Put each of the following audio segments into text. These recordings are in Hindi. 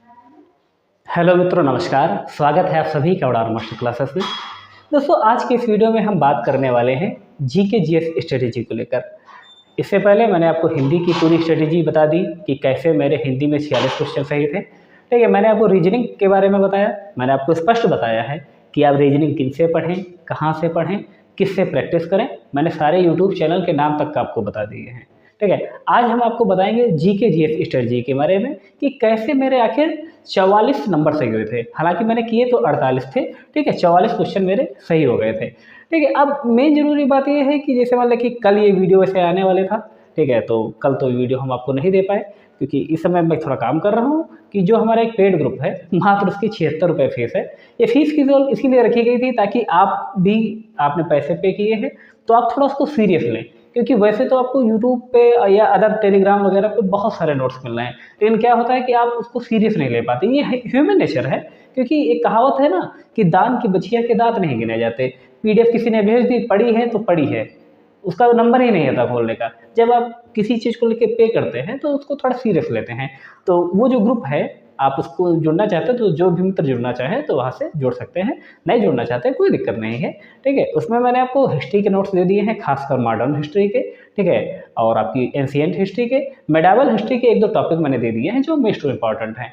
हेलो मित्रों, नमस्कार। स्वागत है आप सभी का उड़ान मास्टर क्लासेस में। दोस्तों, आज के इस वीडियो में हम बात करने वाले हैं जीके जीएस स्ट्रेटेजी को लेकर। इससे पहले मैंने आपको हिंदी की पूरी स्ट्रेटेजी बता दी कि कैसे मेरे हिंदी में 46 क्वेश्चन सही थे। ठीक है, मैंने आपको रीजनिंग के बारे में बताया। मैंने आपको स्पष्ट बताया है कि आप रीजनिंग किन से पढ़ें, कहाँ से पढ़ें, किससे प्रैक्टिस करें। मैंने सारे यूट्यूब चैनल के नाम तक आपको बता दिए हैं। ठीक है, आज हम आपको बताएंगे जीके जीएस स्ट्रेटजी के बारे में कि कैसे मेरे आखिर 44 नंबर सही हुए थे। हालांकि मैंने किए तो 48 थे। ठीक है, 44 क्वेश्चन मेरे सही हो गए थे। ठीक है, अब मेन जरूरी बात यह है कि जैसे मान लें कि कल ये वीडियो वैसे आने वाले था। ठीक है, तो कल तो वीडियो हम आपको नहीं दे पाए क्योंकि इस समय मैं थोड़ा काम कर रहा हूँ कि जो हमारा एक पेड ग्रुप है, मात्र उसकी 76 रुपये फीस है। ये फीस की जो इसीलिए रखी गई थी ताकि आप भी, आपने पैसे पे किए हैं तो आप थोड़ा उसको सीरियस लें, क्योंकि वैसे तो आपको यूट्यूब पे या अदर टेलीग्राम वगैरह पे बहुत सारे नोट्स मिल रहे हैं, लेकिन क्या होता है कि आप उसको सीरियस नहीं ले पाते। ये ह्यूमन नेचर है, क्योंकि एक कहावत है ना कि दान की बचिया के दांत नहीं गिने जाते। पीडीएफ किसी ने भेज दी, पढ़ी है तो पढ़ी है, उसका नंबर ही नहीं आता खोलने का। जब आप किसी चीज़ को लेके पे करते हैं तो उसको थोड़ा सीरियस लेते हैं। तो वो जो ग्रुप है, आप उसको जुड़ना चाहते हो तो जो भी मित्र जुड़ना चाहे तो वहाँ से जुड़ सकते हैं, नहीं जुड़ना चाहते कोई दिक्कत नहीं है। ठीक है, उसमें मैंने आपको हिस्ट्री के नोट्स दे दिए हैं, खासकर मॉडर्न हिस्ट्री के। ठीक है, और आपकी एंशिएंट हिस्ट्री के, मेडावल हिस्ट्री के एक दो टॉपिक मैंने दे दिए हैं जो मोस्ट इंपॉर्टेंट हैं।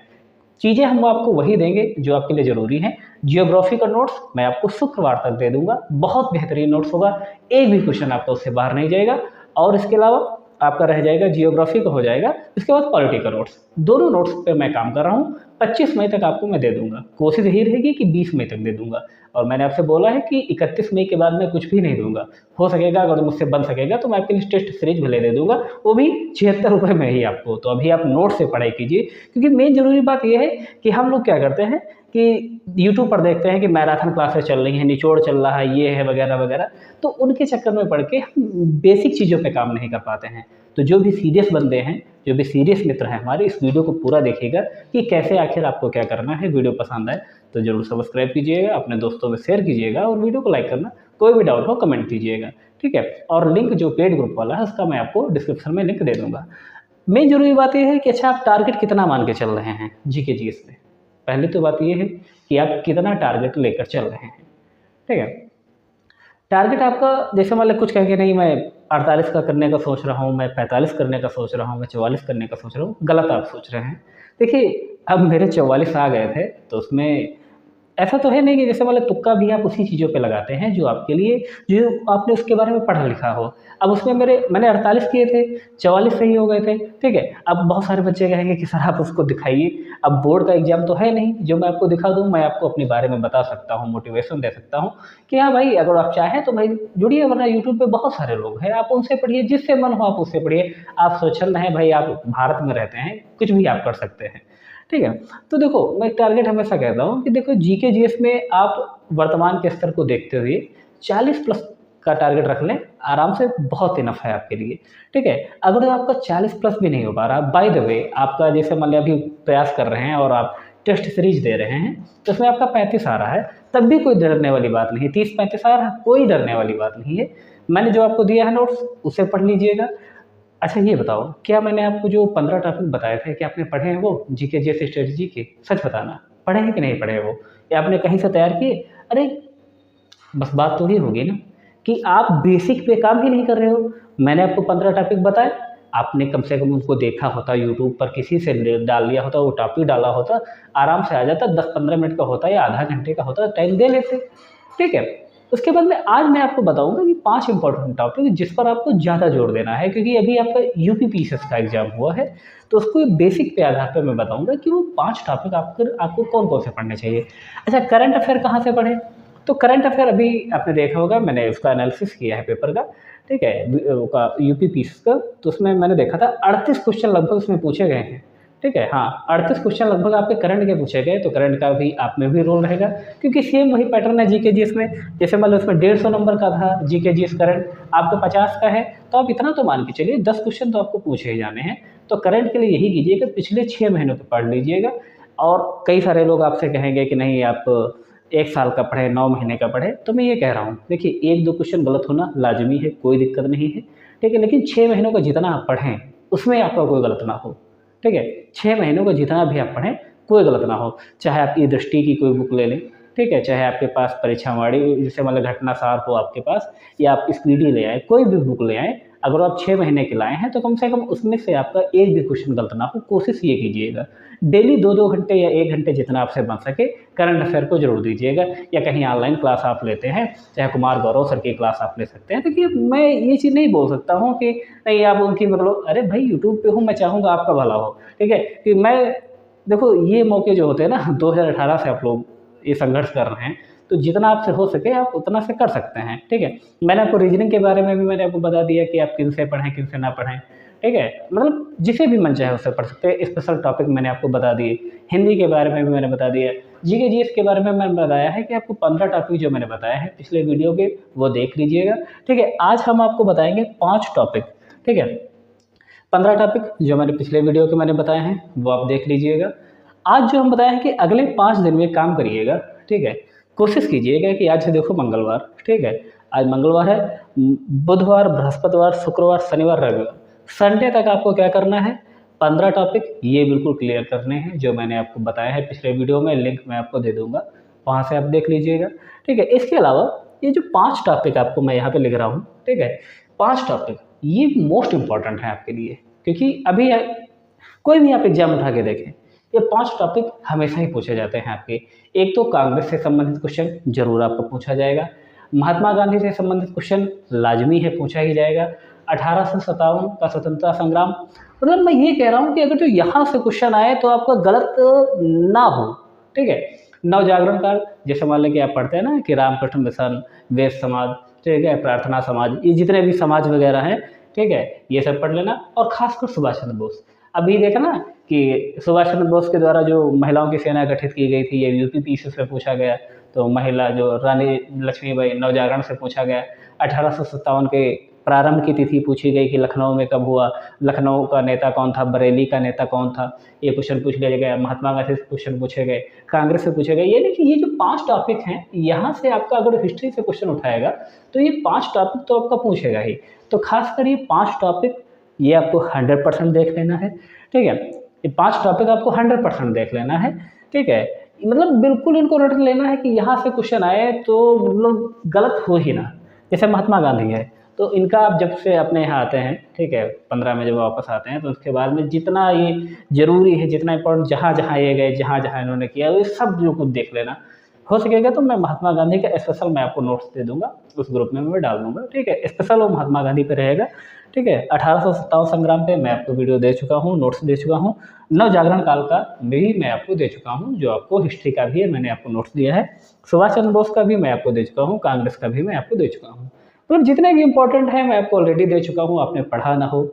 चीज़ें हम आपको वही देंगे जो आपके लिए ज़रूरी हैं। जियोग्राफी का नोट्स मैं आपको शुक्रवार तक दे दूंगा, बहुत बेहतरीन नोट्स होगा, एक भी क्वेश्चन आपका उससे बाहर नहीं जाएगा। और इसके अलावा आपका रह जाएगा जियोग्राफी का हो जाएगा, इसके बाद पॉलिटी का नोट्स। दोनों नोट्स पे मैं काम कर रहा हूँ। 25 मई तक आपको मैं दे दूंगा, कोशिश यही रहेगी कि 20 मई तक दे दूंगा। और मैंने आपसे बोला है कि 31 मई के बाद मैं कुछ भी नहीं दूंगा। हो सकेगा, अगर मुझसे बन सकेगा तो मैं आपके लिए टेस्ट सीरीज भले दे दूंगा, वो भी 76 रुपये में ही आपको। तो अभी आप नोट से पढ़ाई कीजिए, क्योंकि मेन जरूरी बात यह है कि हम लोग क्या करते हैं कि यूट्यूब पर देखते हैं कि मैराथन क्लासेस चल रही हैं, निचोड़ चल रहा है, ये है वगैरह वगैरह, तो उनके चक्कर में पढ़ के हम बेसिक चीज़ों पे काम नहीं कर पाते हैं। तो जो भी सीरियस बंदे हैं, जो भी सीरियस मित्र हैं हमारे, इस वीडियो को पूरा देखिएगा कि कैसे आखिर आपको क्या करना है। वीडियो पसंद आए तो जरूर सब्सक्राइब कीजिएगा, अपने दोस्तों में शेयर कीजिएगा और वीडियो को लाइक करना, कोई भी डाउट हो कमेंट कीजिएगा। ठीक है, और लिंक जो पेड ग्रुप वाला है उसका मैं आपको डिस्क्रिप्शन में लिंक दे दूंगा। मेन जरूरी बात यह है कि अच्छा, आप टारगेट कितना मान के चल रहे हैं जीके जीएस में। पहली तो बात यह है कि आप कितना टारगेट लेकर चल रहे हैं। ठीक है, टारगेट आपका जैसे मान लो कुछ कहेंगे नहीं मैं 48 का करने का सोच रहा हूँ, मैं 45 करने का सोच रहा हूँ, मैं 44 करने का सोच रहा हूँ, गलत आप सोच रहे हैं। देखिए, अब मेरे 44 आ गए थे तो उसमें ऐसा तो है नहीं कि जैसे मान लो तुक्का भी आप उसी चीज़ों पे लगाते हैं जो आपके लिए, जो आपने उसके बारे में पढ़ा लिखा हो। अब उसमें मैंने 48 किए थे, 44 सही हो गए थे। ठीक है, अब बहुत सारे बच्चे कहेंगे कि सर आप उसको दिखाइए। अब बोर्ड का एग्जाम तो है नहीं जो मैं आपको दिखा दूँ। मैं आपको अपने बारे में बता सकता हूँ, मोटिवेशन दे सकता हूँ कि हाँ भाई, अगर आप चाहें तो भाई जुड़िए, वरना यूट्यूब पे बहुत सारे लोग हैं, आप उनसे पढ़िए, जिससे मन हो आप उससे पढ़िए। आप सोशल रहें भाई, आप भारत में रहते हैं, कुछ भी आप कर सकते हैं। ठीक है, तो देखो, मैं टारगेट हमेशा कहता हूँ कि देखो जीके जीएस में आप वर्तमान के स्तर को देखते हुए 40 प्लस का टारगेट रख लें, आराम से बहुत इनफ है आपके लिए। ठीक है, अगर आपका 40 प्लस भी नहीं हो पा रहा, बाय द वे आपका जैसे मान लिया अभी प्रयास कर रहे हैं और आप टेस्ट सीरीज दे रहे हैं तो उसमें आपका 35 आ रहा है, तब भी कोई डरने वाली बात नहीं। 30-35 आ रहा है, कोई डरने वाली बात नहीं है। मैंने जो आपको दिया है नोट्स, उसे पढ़ लीजिएगा। अच्छा ये बताओ, क्या मैंने आपको जो 15 टॉपिक बताए थे, क्या आपने पढ़े हैं वो जीके जैसे स्ट्रेटजी के? सच बताना, पढ़े हैं कि नहीं पढ़े हैं वो, या आपने कहीं से तैयार किए? अरे बस बात तो ही होगी ना कि आप बेसिक पे काम ही नहीं कर रहे हो। मैंने आपको 15 टॉपिक बताए, आपने कम से कम उनको देखा होता, यूट्यूब पर किसी से डाल लिया होता, वो टॉपिक डाला होता, आराम से आ जाता। 10-15 मिनट का होता या आधा घंटे का होता, टाइम दे लेते। ठीक है, उसके बाद में आज मैं आपको बताऊंगा कि 5 इंपॉर्टेंट टॉपिक जिस पर आपको ज़्यादा जोर देना है, क्योंकि अभी आपका यूपी पीसीएस का एग्जाम हुआ है। तो उसको बेसिक पे आधार पर मैं बताऊंगा कि वो 5 टॉपिक आपको कौन कौन से पढ़ने चाहिए। अच्छा, करंट अफेयर कहाँ से पढ़ें? तो करंट अफेयर अभी आपने देखा होगा, मैंने उसका एनालिसिस किया है पेपर का। ठीक है, यूपी पीसीएस का, तो उसमें मैंने देखा था 38 क्वेश्चन लगभग उसमें पूछे गए हैं। ठीक है, हाँ 38 क्वेश्चन लगभग आपके करंट के पूछे गए, तो करंट का भी आप में भी रोल रहेगा, क्योंकि सेम वही पैटर्न है जीके जीएस में। जैसे मान लो उसमें 150 नंबर का था जीके जीएस करंट, आपका 50 का है, तो आप इतना तो मान के चलिए 10 क्वेश्चन तो आपको पूछे ही जाने हैं। तो करंट के लिए यही कीजिएगा, पिछले 6 महीनों के पढ़ लीजिएगा। और कई सारे लोग आपसे कहेंगे कि नहीं आप 1 साल का पढ़े, 9 महीने का पढ़े, तो मैं ये कह रहा हूँ देखिए, 1-2 क्वेश्चन गलत होना लाजमी है, कोई दिक्कत नहीं है। ठीक है, लेकिन 6 महीनों का जितना आप पढ़ें उसमें आपका कोई गलत ना हो। ठीक है, 6 महीनों का जितना भी आप पढ़ें कोई गलत ना हो। चाहे आप ई दृष्टि की कोई बुक ले लें, ठीक है, चाहे आपके पास परीक्षावाणी जैसे मतलब घटना सार हो आपके पास, या आप स्पीडी ले आएँ, कोई भी बुक ले आएँ। अगर आप 6 महीने की लाए हैं तो कम से कम उसमें से आपका एक भी क्वेश्चन गलत ना हो, कोशिश ये कीजिएगा। डेली 2-2 घंटे या 1 घंटे जितना आपसे बन सके करंट अफेयर को ज़रूर दीजिएगा, या कहीं ऑनलाइन क्लास आप लेते हैं, चाहे कुमार गौरव सर की क्लास आप ले सकते हैं। देखिए, मैं ये चीज़ नहीं बोल सकता हूँ कि नहीं आप उनकी मतलब, अरे भाई यूट्यूब पे हूँ, मैं चाहूँगा आपका भला हो, ठीक है? कि मैं देखो ये मौके जो होते हैं ना 2018 से आप लोग ये संघर्ष कर रहे हैं, तो जितना आपसे हो सके आप उतना से कर सकते हैं, ठीक है? मैंने आपको रीज़निंग के बारे में भी मैंने आपको बता दिया कि आप किनसे पढ़ें, किनसे ना पढ़ें, ठीक है? मतलब जिसे भी मन चाहे उससे पढ़ सकते हैं, स्पेशल टॉपिक मैंने आपको बता दिए। हिंदी के बारे में भी मैंने बता दिया। जीके जीएस के बारे में मैंने बताया है कि आपको 15 टॉपिक जो मैंने बताया है पिछले वीडियो के, वो देख लीजिएगा, ठीक है? आज हम आपको बताएँगे 5 टॉपिक, ठीक है? 15 टॉपिक जो मैंने पिछले वीडियो के मैंने बताए हैं, वो आप देख लीजिएगा। आज जो हम बताए हैं कि अगले 5 दिन में काम करिएगा, ठीक है? कोशिश कीजिएगा कि आज से देखो मंगलवार, ठीक है? आज मंगलवार है, बुधवार, बृहस्पतिवार, शुक्रवार, शनिवार, रविवार, संडे तक आपको क्या करना है, 15 टॉपिक ये बिल्कुल क्लियर करने हैं जो मैंने आपको बताया है पिछले वीडियो में, लिंक मैं आपको दे दूँगा, वहाँ से आप देख लीजिएगा, ठीक है? इसके अलावा ये जो 5 टॉपिक आपको मैं यहाँ पे लिख रहा हूँ, ठीक है? 5 टॉपिक ये मोस्ट इम्पॉर्टेंट है आपके लिए, क्योंकि अभी कोई भी आप एग्जाम उठा के देखें, ये 5 टॉपिक हमेशा ही पूछे जाते हैं आपके। एक तो कांग्रेस से संबंधित क्वेश्चन ज़रूर आपको पूछा जाएगा, महात्मा गांधी से संबंधित क्वेश्चन लाजमी है, पूछा ही जाएगा। 1857 का स्वतंत्रता संग्राम, मतलब मैं ये कह रहा हूँ कि अगर जो यहाँ से क्वेश्चन आए तो आपका गलत ना हो, ठीक है? नव जागरण काल, जैसे मान लें कि आप पढ़ते हैं ना कि रामकृष्ण मिशन, वैश्य समाज, ठीक है, प्रार्थना समाज, ये जितने भी समाज वगैरह हैं, ठीक है, ये सब पढ़ लेना। और खासकर सुभाष चंद्र बोस, अभी देखा ना कि सुभाष चंद्र बोस के द्वारा जो महिलाओं की सेना गठित की गई थी, ये यूपीपीसी से पूछा गया। तो महिला जो रानी लक्ष्मीबाई, नवजागरण से पूछा गया। 1857 के प्रारंभ की तिथि पूछी गई कि लखनऊ में कब हुआ, लखनऊ का नेता कौन था, बरेली का नेता कौन था, ये क्वेश्चन पूछ लिया गया। महात्मा गांधी से क्वेश्चन पूछे गए, कांग्रेस से पूछे गए। ये नहीं कि ये जो 5 टॉपिक हैं, यहाँ से आपका अगर हिस्ट्री से क्वेश्चन उठाएगा तो ये 5 टॉपिक तो आपका पूछेगा ही। तो खासकर ये 5 टॉपिक ये आपको 100% देख लेना है, ठीक है? ये 5 टॉपिक आपको 100% देख लेना है, ठीक है? मतलब बिल्कुल इनको रट लेना है कि यहाँ से क्वेश्चन आए तो मतलब गलत हो ही ना। जैसे महात्मा गांधी है, तो इनका आप जब से अपने यहाँ आते हैं, ठीक है, 15 में जब वापस आते हैं, तो उसके बाद में जितना ये ज़रूरी है, जितना इम्पोर्टेंट जहाँ जहाँ ये गए, जहाँ जहाँ इन्होंने किया, वो सब जो कुछ देख लेना। हो सकेगा तो मैं महात्मा गांधी का स्पेशल मैं आपको नोट्स दे दूंगा, उस ग्रुप में मैं डाल दूंगा, ठीक है? स्पेशल वो महात्मा गांधी पे रहेगा, ठीक है? 1857 संग्राम पे मैं आपको वीडियो दे चुका हूँ, नोट्स दे चुका हूँ। नव जागरण काल का भी मैं आपको दे चुका हूँ, जो आपको हिस्ट्री का भी है, मैंने आपको नोट्स दिया है। सुभाष चंद्र बोस का भी मैं आपको दे चुका हूँ, कांग्रेस का भी मैं आपको दे चुका हूँ। मतलब जितने भी इंपॉर्टेंट है मैं आपको ऑलरेडी दे चुका हूँ। आपने पढ़ा ना हो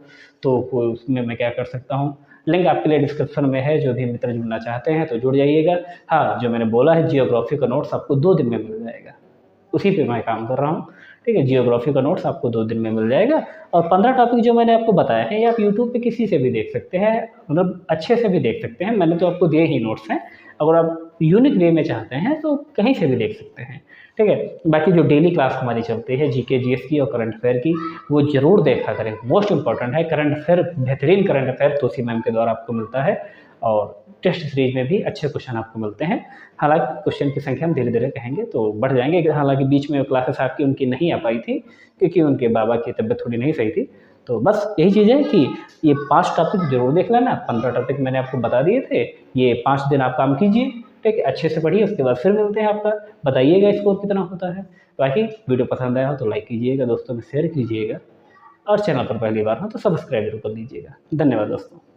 तो कोई उसमें मैं क्या कर सकता हूँ, लिंक आपके लिए डिस्क्रिप्शन में है। जो भी मित्र जुड़ना चाहते हैं तो जुड़ जाइएगा। हाँ, जो मैंने बोला है जियोग्राफी का नोट्स आपको 2 दिन में मिल जाएगा, उसी पे मैं काम कर रहा हूँ, ठीक है? जियोग्राफी का नोट्स आपको 2 दिन में मिल जाएगा। और 15 टॉपिक जो मैंने आपको बताया है, ये आप यूट्यूब पे किसी से भी देख सकते हैं, मतलब अच्छे से भी देख सकते हैं। मैंने तो आपको दिए ही नोट्स हैं, अगर आप यूनिक वे में चाहते हैं तो कहीं से भी देख सकते हैं, ठीक है? बाकी जो डेली क्लास हमारी चलती है जीके जीएस की और करंट अफेयर की, वो ज़रूर देखा करें, मोस्ट इंपॉर्टेंट है। करंट अफेयर, बेहतरीन करंट अफेयर तोसी मैम के द्वारा आपको मिलता है, और टेस्ट सीरीज में भी अच्छे क्वेश्चन आपको मिलते हैं। हालांकि क्वेश्चन की संख्या हम धीरे धीरे कहेंगे तो बढ़ जाएंगे। हालांकि बीच में क्लासेस आपकी उनकी नहीं आ पाई थी क्योंकि उनके बाबा की तबीयत थोड़ी नहीं सही थी। तो बस यही चीज़ है कि ये 5 टॉपिक जरूर देख लेना। 15 टॉपिक मैंने आपको बता दिए थे, ये 5 दिन आप काम कीजिए, ठीक है? अच्छे से पढ़िए, उसके बाद फिर मिलते हैं। आपका बताइएगा स्कोर कितना होता है। बाकी वीडियो पसंद आया हो तो लाइक कीजिएगा, दोस्तों में शेयर कीजिएगा, और चैनल पर पहली बार हो तो सब्सक्राइब जरूर कर लीजिएगा। धन्यवाद दोस्तों।